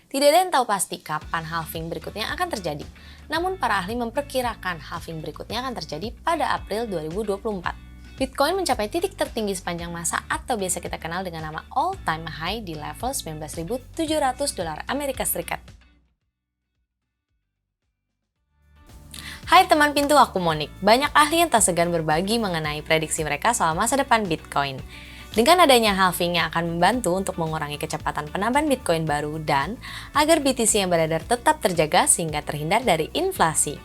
Tidak ada yang tahu pasti kapan halving berikutnya akan terjadi. Namun para ahli memperkirakan halving berikutnya akan terjadi pada April 2024. Bitcoin mencapai titik tertinggi sepanjang masa atau biasa kita kenal dengan nama all-time high di level $19.700 Amerika Serikat. Hai teman pintu, aku Monik. Banyak ahli yang tak segan berbagi mengenai prediksi mereka soal masa depan Bitcoin. Dengan adanya halving yang akan membantu untuk mengurangi kecepatan penambahan Bitcoin baru dan agar BTC yang beredar tetap terjaga sehingga terhindar dari inflasi.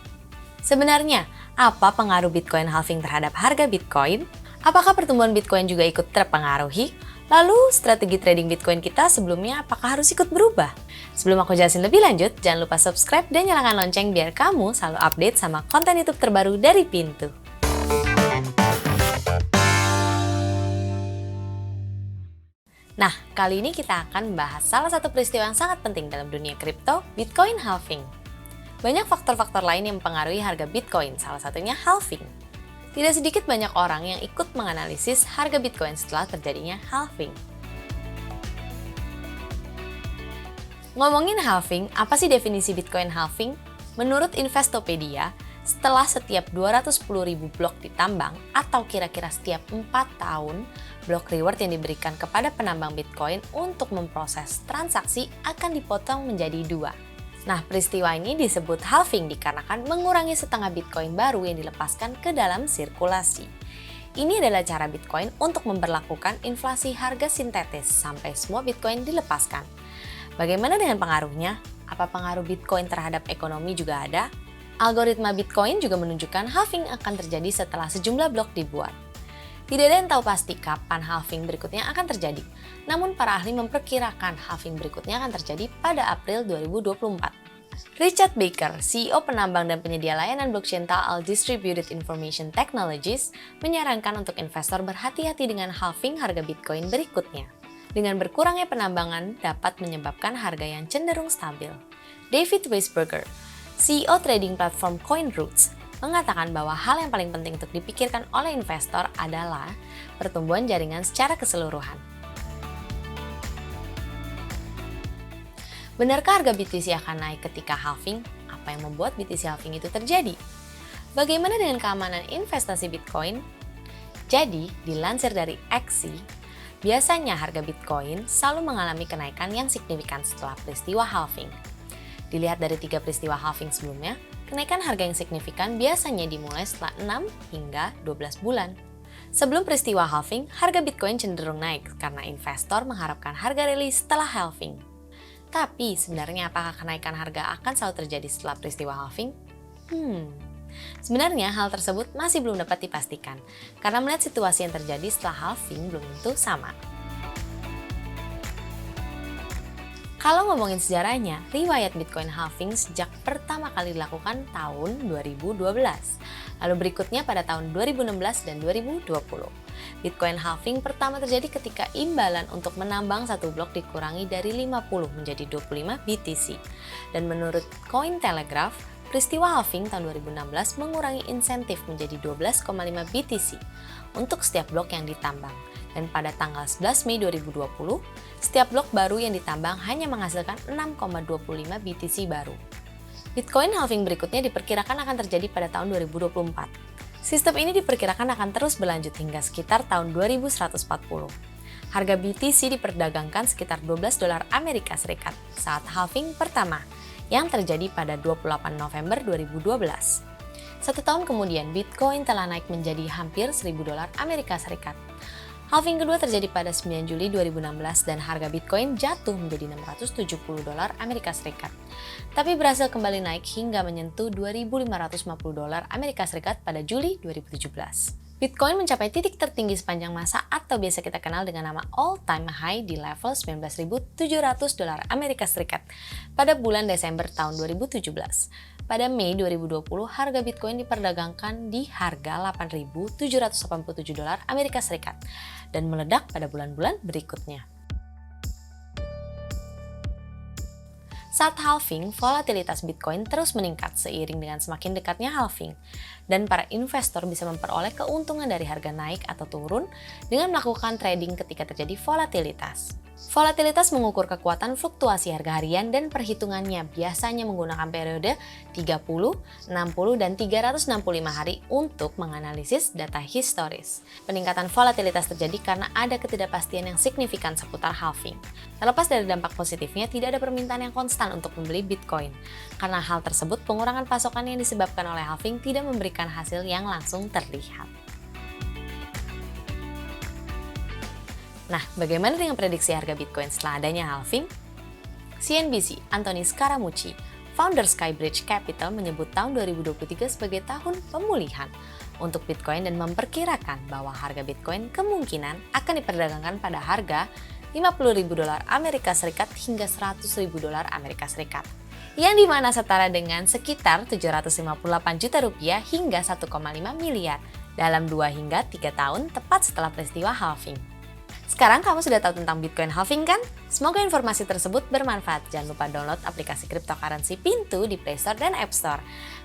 Sebenarnya, apa pengaruh Bitcoin halving terhadap harga Bitcoin? Apakah pertumbuhan Bitcoin juga ikut terpengaruhi? Lalu, strategi trading Bitcoin kita sebelumnya apakah harus ikut berubah? Sebelum aku jelasin lebih lanjut, jangan lupa subscribe dan nyalakan lonceng biar kamu selalu update sama konten YouTube terbaru dari Pintu. Nah, kali ini kita akan membahas salah satu peristiwa yang sangat penting dalam dunia kripto, Bitcoin halving. Banyak faktor-faktor lain yang mempengaruhi harga Bitcoin, salah satunya halving. Tidak sedikit banyak orang yang ikut menganalisis harga Bitcoin setelah terjadinya halving. Ngomongin halving, apa sih definisi Bitcoin halving? Menurut Investopedia, setelah setiap 210.000 blok ditambang atau kira-kira setiap 4 tahun, blok reward yang diberikan kepada penambang Bitcoin untuk memproses transaksi akan dipotong menjadi 2. Nah, peristiwa ini disebut halving dikarenakan mengurangi setengah Bitcoin baru yang dilepaskan ke dalam sirkulasi. Ini adalah cara Bitcoin untuk memperlakukan inflasi harga sintetis sampai semua Bitcoin dilepaskan. Bagaimana dengan pengaruhnya? Apa pengaruh Bitcoin terhadap ekonomi juga ada? Algoritma Bitcoin juga menunjukkan halving akan terjadi setelah sejumlah blok dibuat. Tidak ada yang tahu pasti kapan halving berikutnya akan terjadi. Namun para ahli memperkirakan halving berikutnya akan terjadi pada April 2024. Richard Baker, CEO penambang dan penyedia layanan blockchain Taal Distributed Information Technologies, menyarankan untuk investor berhati-hati dengan halving harga Bitcoin berikutnya. Dengan berkurangnya penambangan dapat menyebabkan harga yang cenderung stabil. David Weisberger, CEO trading platform CoinRoots, mengatakan bahwa hal yang paling penting untuk dipikirkan oleh investor adalah pertumbuhan jaringan secara keseluruhan. Benarkah harga BTC akan naik ketika halving? Apa yang membuat BTC halving itu terjadi? Bagaimana dengan keamanan investasi Bitcoin? Jadi, dilansir dari Axie, biasanya harga Bitcoin selalu mengalami kenaikan yang signifikan setelah peristiwa halving. Dilihat dari 3 peristiwa halving sebelumnya, kenaikan harga yang signifikan biasanya dimulai setelah 6 hingga 12 bulan. Sebelum peristiwa halving, harga Bitcoin cenderung naik karena investor mengharapkan harga rilis setelah halving. Tapi sebenarnya apakah kenaikan harga akan selalu terjadi setelah peristiwa halving? Sebenarnya hal tersebut masih belum dapat dipastikan, karena melihat situasi yang terjadi setelah halving belum tentu sama. Kalau ngomongin sejarahnya, riwayat Bitcoin halving sejak pertama kali dilakukan tahun 2012, lalu berikutnya pada tahun 2016 dan 2020. Bitcoin halving pertama terjadi ketika imbalan untuk menambang satu blok dikurangi dari 50 menjadi 25 BTC. Dan menurut Cointelegraph, peristiwa halving tahun 2016 mengurangi insentif menjadi 12,5 BTC untuk setiap blok yang ditambang. Dan pada tanggal 11 Mei 2020, setiap blok baru yang ditambang hanya menghasilkan 6,25 BTC baru. Bitcoin halving berikutnya diperkirakan akan terjadi pada tahun 2024. Sistem ini diperkirakan akan terus berlanjut hingga sekitar tahun 2140. Harga BTC diperdagangkan sekitar $12 Amerika Serikat saat halving pertama, yang terjadi pada 28 November 2012. 1 tahun kemudian, Bitcoin telah naik menjadi hampir $1.000 Amerika Serikat. Halving kedua terjadi pada 9 Juli 2016 dan harga Bitcoin jatuh menjadi $670 Amerika Serikat. Tapi berhasil kembali naik hingga menyentuh $2.550 Amerika Serikat pada Juli 2017. Bitcoin mencapai titik tertinggi sepanjang masa atau biasa kita kenal dengan nama all-time high di level $19.700 Amerika Serikat pada bulan Desember tahun 2017. Pada Mei 2020, harga Bitcoin diperdagangkan di harga $8.787 Amerika Serikat dan meledak pada bulan-bulan berikutnya. Saat halving, volatilitas Bitcoin terus meningkat seiring dengan semakin dekatnya halving, dan para investor bisa memperoleh keuntungan dari harga naik atau turun dengan melakukan trading ketika terjadi volatilitas. Volatilitas mengukur kekuatan fluktuasi harga harian dan perhitungannya biasanya menggunakan periode 30, 60, dan 365 hari untuk menganalisis data historis. Peningkatan volatilitas terjadi karena ada ketidakpastian yang signifikan seputar halving. Terlepas dari dampak positifnya, tidak ada permintaan yang konstan untuk membeli Bitcoin. Karena hal tersebut, pengurangan pasokan yang disebabkan oleh halving tidak memberikan hasil yang langsung terlihat. Nah, bagaimana dengan prediksi harga Bitcoin setelah adanya halving? CNBC, Anthony Scaramucci, founder Skybridge Capital menyebut tahun 2023 sebagai tahun pemulihan untuk Bitcoin dan memperkirakan bahwa harga Bitcoin kemungkinan akan diperdagangkan pada harga $50.000 Amerika Serikat hingga $100.000 Amerika Serikat, yang dimana setara dengan sekitar 758 juta rupiah hingga 1,5 miliar dalam 2 hingga 3 tahun tepat setelah peristiwa halving. Sekarang kamu sudah tahu tentang Bitcoin halving kan? Semoga informasi tersebut bermanfaat. Jangan lupa download aplikasi cryptocurrency Pintu di Play Store dan App Store.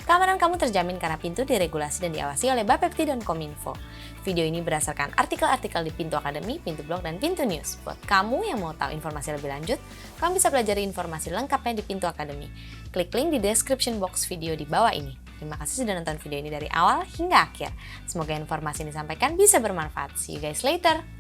Keamanan kamu terjamin karena Pintu diregulasi dan diawasi oleh Bapepti dan Kominfo. Video ini berdasarkan artikel-artikel di Pintu Academy, Pintu Blog, dan Pintu News. Buat kamu yang mau tahu informasi lebih lanjut, kamu bisa pelajari informasi lengkapnya di Pintu Academy. Klik link di description box video di bawah ini. Terima kasih sudah nonton video ini dari awal hingga akhir. Semoga informasi yang disampaikan bisa bermanfaat. See you guys later!